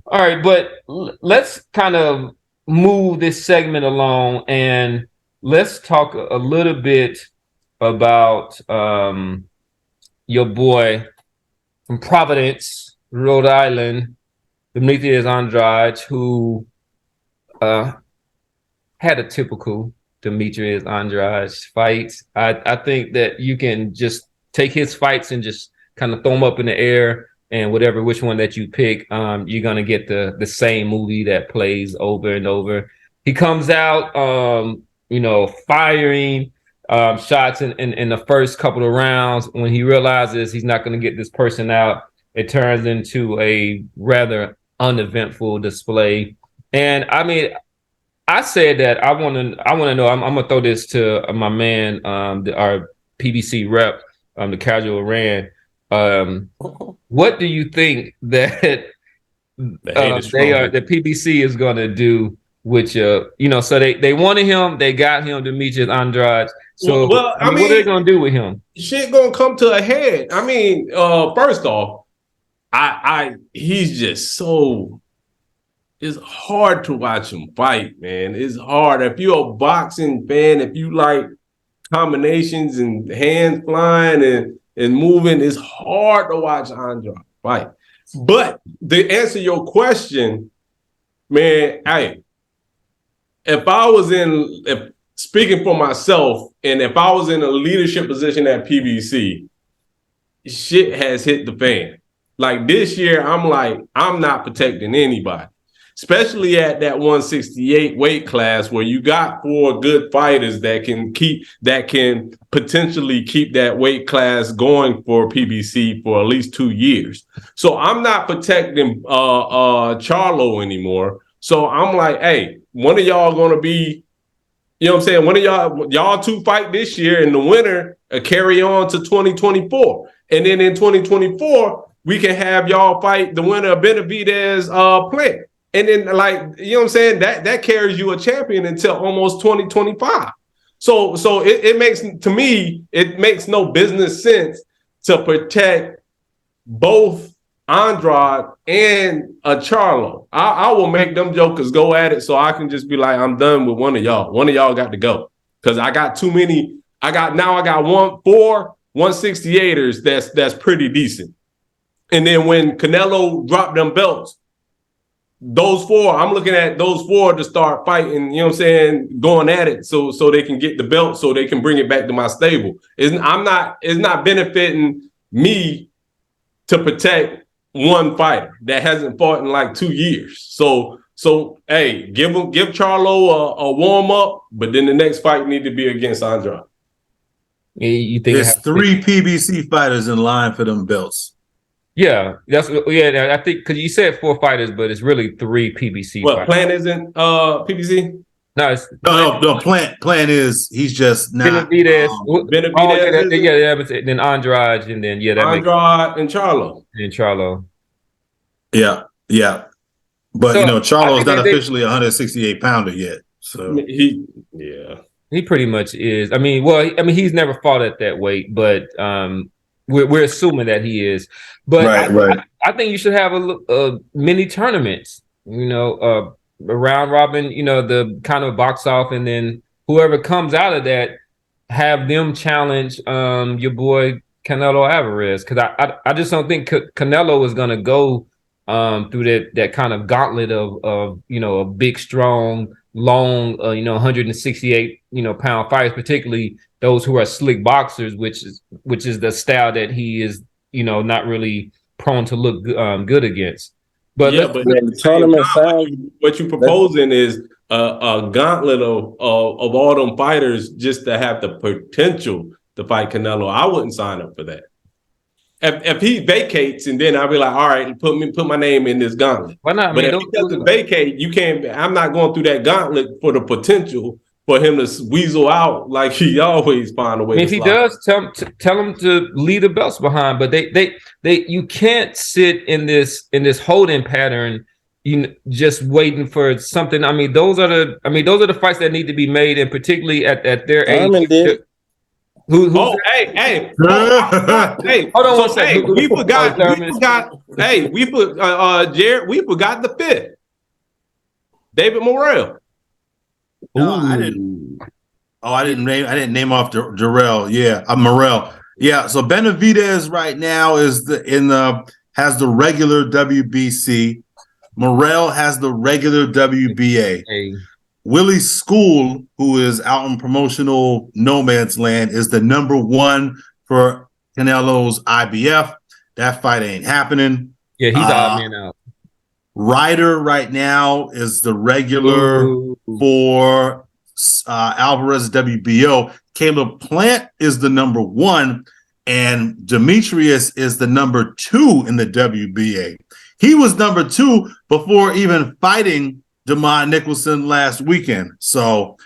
All right, but let's kind of move this segment along and let's talk a little bit about your boy from Providence, Rhode Island, Demetrius Andrade, who uh, had a typical Demetrius Andrade fight. I think that you can just take his fights and just kind of throw them up in the air, and which one that you pick, you're gonna get the same movie that plays over and over. He comes out, firing shots in the first couple of rounds. When he realizes he's not going to get this person out, it turns into a rather uneventful display. And I mean, I said that I want to know. I'm gonna throw this to my man, our PBC rep, the casual Rand. What do you think that the PBC is gonna do with so they wanted him, they got him, Demetrius Andrade. So what are they gonna do with him? Shit gonna come to a head. I mean, first off, he's just so. It's hard to watch him fight, man. It's hard. If you're a boxing fan, if you like combinations and hands flying and moving, it's hard to watch Andrade fight. But to answer your question, man, if speaking for myself, and if I was in a leadership position at PBC, shit has hit the fan. Like this year, I'm not protecting anybody. Especially at that 168 weight class where you got 4 good fighters that can potentially keep that weight class going for PBC for at least 2 years. So I'm not protecting Charlo anymore. So I'm like, hey, one of y'all gonna be, you know what I'm saying? One of y'all 2 fight this year, and the winner carry on to 2024. And then in 2024, we can have y'all fight the winner of Benavidez Plant. And then, like, you know what I'm saying? That carries you a champion until almost 2025. So it makes no business sense to protect both Andrade and Charlo. I will make them jokers go at it so I can just be like, I'm done with one of y'all. One of y'all got to go. Because I got too many. I got 4 168ers that's pretty decent. And then when Canelo dropped them belts, those 4, I'm looking at those 4 to start fighting, you know what I'm saying, going at it so they can get the belt, so they can bring it back to my stable. It's not benefiting me to protect one fighter that hasn't fought in like 2 years. So hey, give Charlo a warm up, but then the next fight need to be against Andrade. You think there's 3 PBC fighters in line for them belts? Yeah, I think because you said 4 fighters, but it's really 3 PBC. What, fighters. Plant isn't PBC? No, Plant is, he's just not. Benavidez. Then Andrade, and then Andrade and Charlo. And Charlo. Yeah. But Charlo's not officially a 168 pounder yet. So he pretty much is. I mean, he's never fought at that weight, but we're assuming that he is. But right. I think you should have a mini tournaments, a round robin, the kind of box off, and then whoever comes out of that, have them challenge your boy Canelo Alvarez. Because I just don't think Canelo is going to go through that kind of gauntlet of a big, strong, long, 168 pound fighters, particularly those who are slick boxers, which is the style that he is not really prone to look good against. But the tournament sounds, what you're proposing is a gauntlet of all them fighters just to have the potential to fight Canelo. I wouldn't sign up for that. If he vacates, and then I'll be like, all right, put my name in this gauntlet. Why not? But if he doesn't vacate, you can't. I'm not going through that gauntlet for the potential for him to weasel out like he always find a way. If he does, tell him to leave the belts behind. But they you can't sit in this holding pattern, just waiting for something. I mean, those are the fights that need to be made, and particularly at their age. Who's Oh, that? hey. Hey, Hold on so one second. hey, we forgot. Hey, Jared, we forgot the fifth. David Morrell. No, I didn't. Oh, I didn't name off Jarrell. Yeah, Morrell. Yeah, so Benavidez right now has the regular WBC. Morrell has the regular WBA. Hey. Willie School, who is out in promotional no man's land, is the number one for Canelo's IBF. That fight ain't happening. Yeah, he's the odd man out. Ryder right now is the regular for Alvarez WBO. Caleb Plant is the number one, and Demetrius is the number two in the WBA. He was number two before even fighting Damon Nicholson last weekend. So,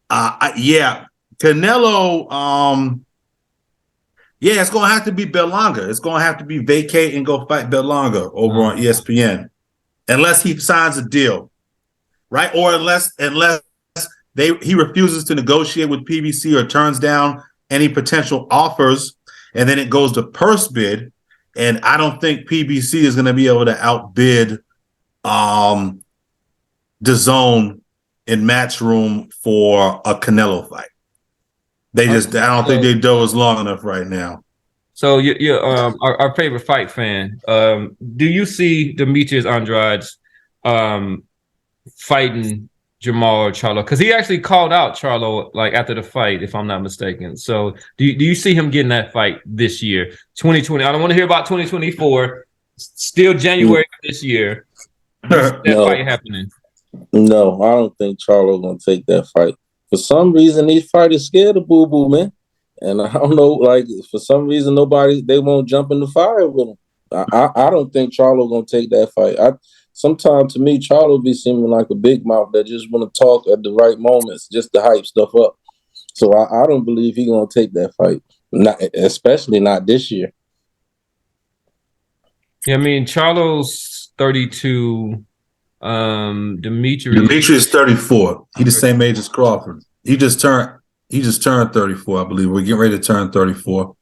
yeah, Canelo, yeah, it's going to have to be Berlanga. It's going to have to be vacate and go fight Berlanga over on ESPN. Unless he signs a deal, right? Or unless he refuses to negotiate with PBC or turns down any potential offers, and then it goes to purse bid. And I don't think PBC is going to be able to outbid DAZN in Matchroom for a Canelo fight. I don't think their dough is long enough right now. So you're our favorite fight fan. Do you see Demetrius Andrade fighting Jamal Charlo? Because he actually called out Charlo like after the fight, if I'm not mistaken. So do you see him getting that fight this year, 2020? I don't want to hear about 2024. Still January this year. That fight happening? No, I don't think Charlo gonna take that fight. For some reason, these fighters scared of Boo Boo, man. And I don't know, like, for some reason, they won't jump in the fire with him. I don't think Charlo gonna take that fight. Sometimes to me, Charlo be seeming like a big mouth that just want to talk at the right moments, just to hype stuff up. So I don't believe he gonna take that fight, especially not this year. Yeah, I mean, Charlo's 32. Demetrius 34. He the same age as Crawford. He just turned 34, I believe. We're getting ready to turn 34.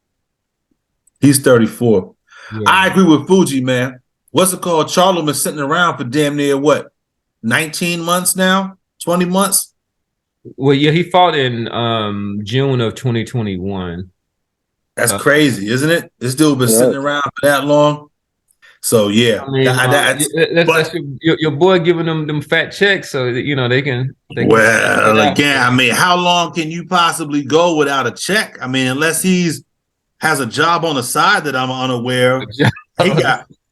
He's 34. Yeah. I agree with Fuji, man. What's it called? Charlo been sitting around for damn near 19 months now? 20 months? Well, yeah, he fought in June of 2021. That's crazy, isn't it? This dude been sitting around for that long. So yeah, I mean, that's your boy giving them fat checks, so that they can. Well, again, I mean, how long can you possibly go without a check? I mean, unless has a job on the side that I'm unaware of.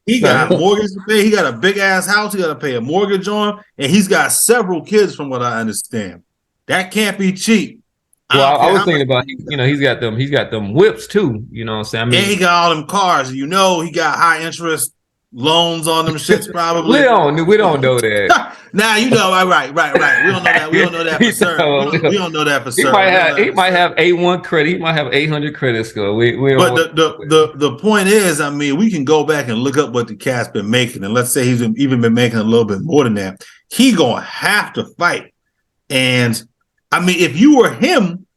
He got mortgage to pay. He got a big ass house. He got to pay a mortgage on, and he's got several kids, from what I understand. That can't be cheap. Well, I was thinking about he's got them whips too. You know what I'm saying? I mean, and he got all them cars. He got high interest loans on them shits probably. we don't know that. Now right. We don't know that. We don't know that for certain. We don't know that for certain. He might have A1 credit. He might have 800 credit score. But the point is, I mean, we can go back and look up what the cat's been making, and let's say he's even been making a little bit more than that. He gonna have to fight. And I mean, if you were him,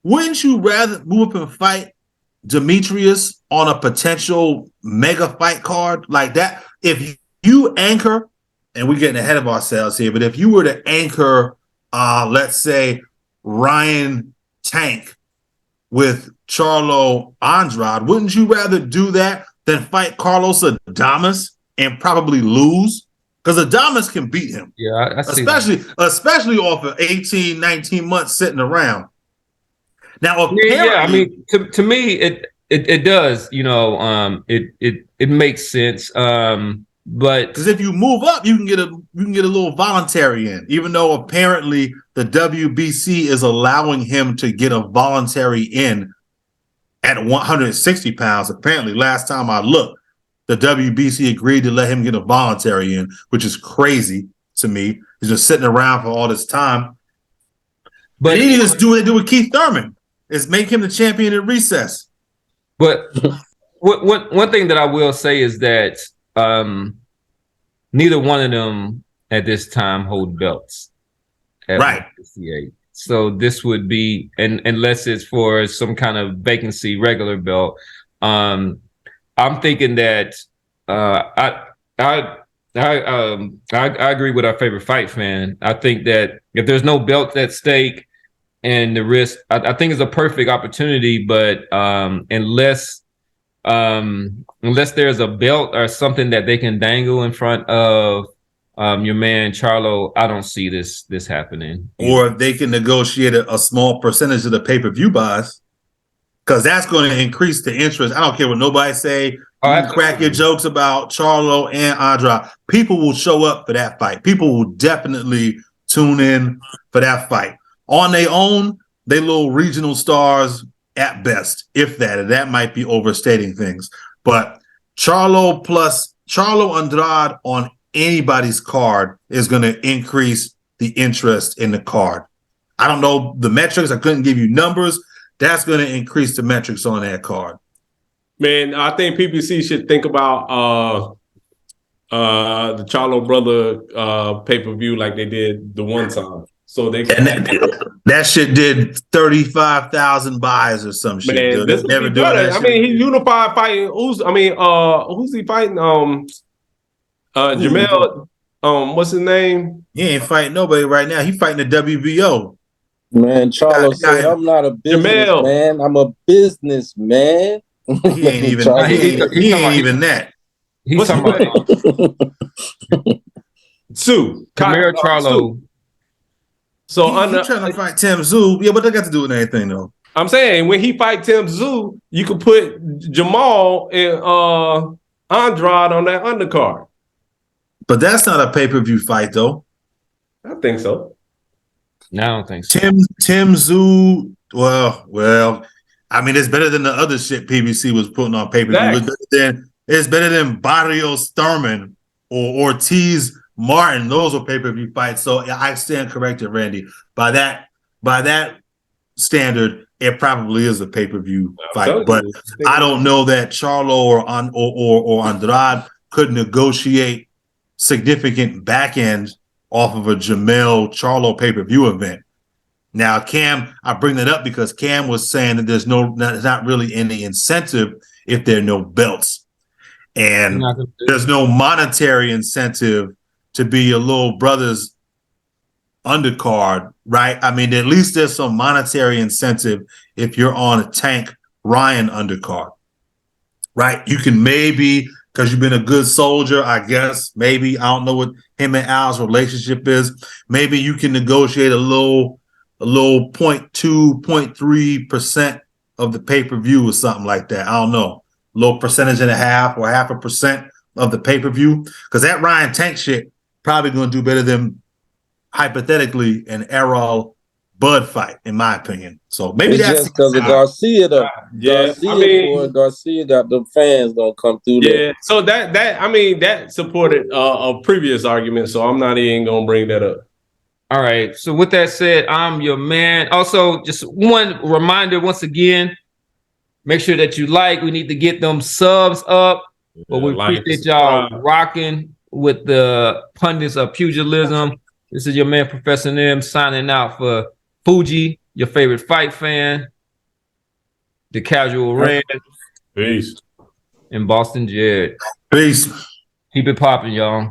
wouldn't you rather move up and fight Demetrius on a potential mega fight card like that? If you anchor, and we're getting ahead of ourselves here, but if you were to anchor, let's say Ryan Tank with Charlo Andrade, wouldn't you rather do that than fight Carlos Adames and probably lose? Because Adames can beat him. Yeah, I see especially off of 18, 19 months sitting around. Now, I mean, to me, it does. It makes sense. But because if you move up, you can get a little voluntary in, even though apparently the WBC is allowing him to get a voluntary in at 160 pounds. Apparently, last time I looked, the WBC agreed to let him get a voluntary in, which is crazy to me. He's just sitting around for all this time. But he just do what they do with Keith Thurman. Is make him the champion at recess. But one thing that I will say is that neither one of them at this time hold belts. Right. PBC. So this would be, and unless it's for some kind of vacancy regular belt. I'm thinking that I agree with our favorite fight fan. I think that if there's no belt at stake and the risk, I think it's a perfect opportunity. But unless there's a belt or something that they can dangle in front of your man Charlo, I don't see this happening. Or they can negotiate a small percentage of the pay-per-view buys, because that's going to increase the interest. I don't care what nobody say. You can crack your jokes about Charlo and Andrade. People will show up for that fight. People will definitely tune in for that fight. On their own, they little regional stars at best, if that. And that might be overstating things. But Charlo Andrade on anybody's card is going to increase the interest in the card. I don't know the metrics. I couldn't give you numbers. That's going to increase the metrics on that card. Man, I think PBC should think about the Charlo brother pay-per-view like they did the one time. So they that shit did 35,000 buys or some shit. Man, dude. this Never doing that. I shit. mean, he's unified fighting. Who's he fighting? Jamel. What's his name? He ain't fighting nobody right now. He fighting the WBO. Man, Charlo said, "I'm not a businessman. I'm a businessman." He ain't even. he ain't even that. He's talking about Sue Charlo. So he's trying to fight Tim Tszyu. Yeah, but they got to do with anything though. I'm saying when he fight Tim Tszyu, you could put Jamal and Andrade on that undercard. But that's not a pay-per-view fight though. I think so. No, I don't think so. Tim Tszyu. Well. I mean, it's better than the other shit PBC was putting on pay-per-view. It's better than Barrios Thurman or Ortiz Martin. Those were pay-per-view fights. So I stand corrected, Randy. By that standard, it probably is a pay-per-view fight. But I don't know that Charlo or Andrade could negotiate significant back end off of a Jamel Charlo pay-per-view event. Now, Cam, I bring that up because Cam was saying that there's not really any incentive if there are no belts. And there's no monetary incentive to be your little brother's undercard, right? I mean, at least there's some monetary incentive if you're on a Tank Ryan undercard, right? You can maybe, because you've been a good soldier, I guess, maybe, I don't know what him and Al's relationship is, maybe you can negotiate a little 0.2, 0.3% of the pay-per-view or something like that. I don't know. A little percentage and a half or 0.5% of the pay-per-view. Because that Ryan Tank shit probably going to do better than, hypothetically, an Errol Bud fight, in my opinion. So maybe it's that's just because of Garcia, though. Yeah, Garcia got the fans gonna come through there. Yeah, so that supported a previous argument. So I'm not even gonna bring that up. All right. So with that said, I'm your man. Also, just one reminder once again, make sure that you like. We need to get them subs up. But we appreciate y'all rocking with the pundits of pugilism. This is your man, Professor Nim, signing out for Fuji, your favorite fight fan, the Casual Rand. Peace. And Boston Jared. Peace. Keep it popping, y'all.